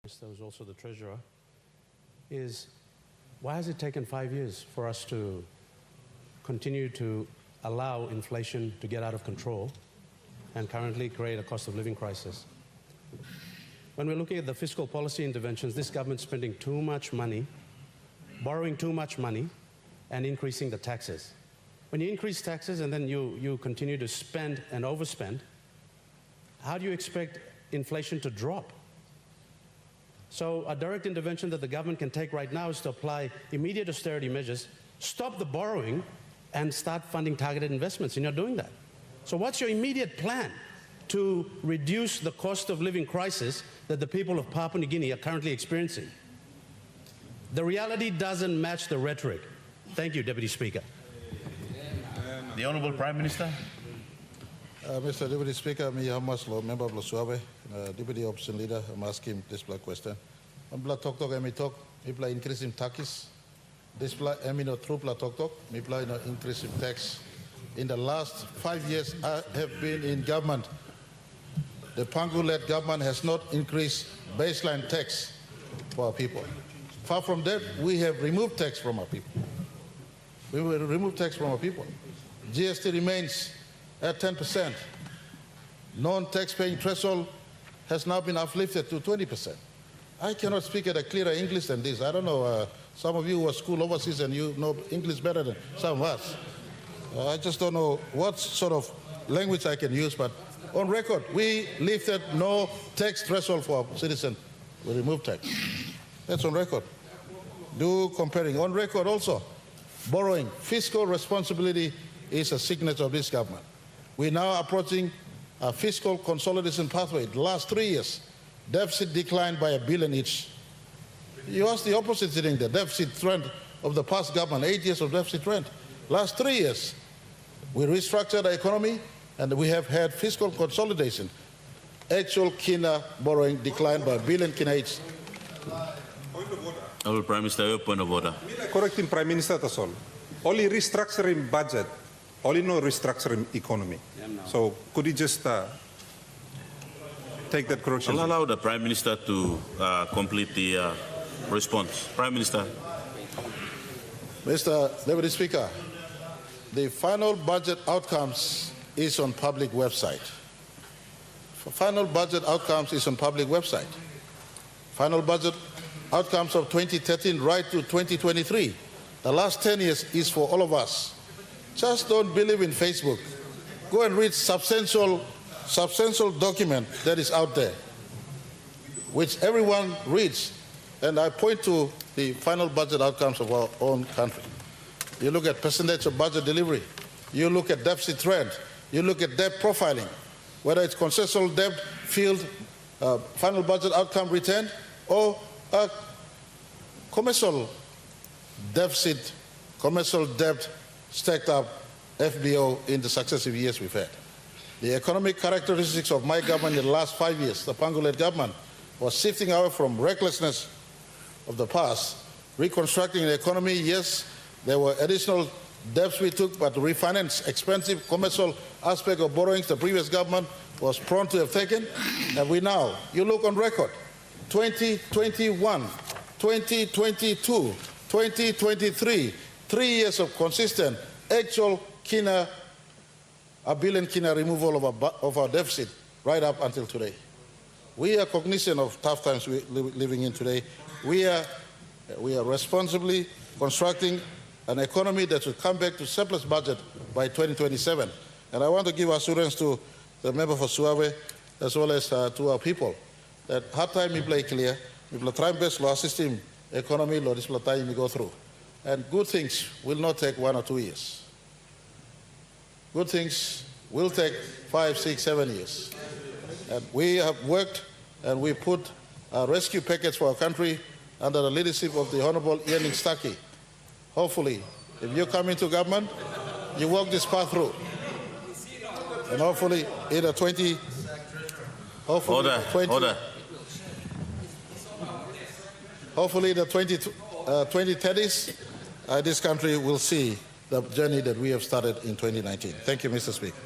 Minister, who's also the Treasurer, is why has it taken 5 years for us to continue to allow inflation to get out of control and currently create a cost of living crisis? When we're looking at the fiscal policy interventions, this government's spending too much money, borrowing too much money, and increasing the taxes. When you increase taxes and then you continue to spend and overspend, how do you expect inflation to drop? So a direct intervention that the government can take right now is to apply immediate austerity measures, stop the borrowing, and start funding targeted investments, and you're doing that. So what's your immediate plan to reduce the cost of living crisis that the people of Papua New Guinea are currently experiencing? The reality doesn't match the rhetoric. Thank you, Deputy Speaker. The Honourable Prime Minister. Mr. Deputy Speaker, me Hamas Law Member of Suave, Deputy Opposition Leader, I'm asking this black question. I'm black talk, me talk, me play increasing taxes. This black, no true black talk, me play no increasing tax. In the last 5 years, I have been in government. The Pangu-led government has not increased baseline tax for our people. Far from that, we have removed tax from our people. We will remove tax from our people. GST remains at 10%. Non-tax-paying threshold has now been uplifted to 20%. I cannot speak at a clearer English than this. I don't know, some of you who are school overseas and you know English better than some of us. I just don't know what sort of language I can use, but on record, we lifted no tax threshold for our citizens. We removed tax. That's on record. Do comparing. On record also, borrowing. Fiscal responsibility is a signature of this government. We're now approaching a fiscal consolidation pathway. The last 3 years, deficit declined by $1 billion each. You ask the opposite sitting there, deficit trend of the past government, 8 years of deficit trend. Last 3 years, we restructured the economy and we have had fiscal consolidation. Actual Kina borrowing declined by $1 billion Kina each. Point of order. Honourable Prime Minister, point of order. Correcting Prime Minister, that's all. Only restructuring budget. Only no restructuring economy. So could you just take that correction? I'll allow the Prime Minister to complete the response. Prime Minister. Mr. Deputy Speaker, the final budget outcomes is on public website. Final budget outcomes is on public website. Final budget outcomes of 2013 right to 2023. The last 10 years is for all of us. Just don't believe in Facebook. Go and read substantial document that is out there, which everyone reads. And I point to the final budget outcomes of our own country. You look at percentage of budget delivery. You look at deficit trend. You look at debt profiling, whether it's concessional debt field, final budget outcome returned, or commercial deficit, commercial debt stacked up FBO in the successive years we've had. The economic characteristics of my government in the last 5 years, the Pangu-led government, was shifting away from recklessness of the past, reconstructing the economy. Yes, there were additional debts we took, but to refinance expensive commercial aspect of borrowings the previous government was prone to have taken. And we now, you look on record, 2021, 2022, 2023, 3 years of consistent actual Kina, $1 billion Kina removal of our deficit right up until today. We are cognizant of tough times we're living in today. We are responsibly constructing an economy that should come back to surplus budget by 2027. And I want to give assurance to the member for Suave as well as to our people that hard time we play clear, we will try best law system economy law this time we go through. And good things will not take 1 or 2 years. Good things will take 5, 6, 7 years. And we have worked and we put a rescue package for our country under the leadership of the Honourable Ian Staki. Hopefully, if you come into government, you walk this path through. And hopefully, in the 20... Hopefully, Hopefully, the 2030s, this country will see the journey that we have started in 2019. Thank you, Mr. Speaker.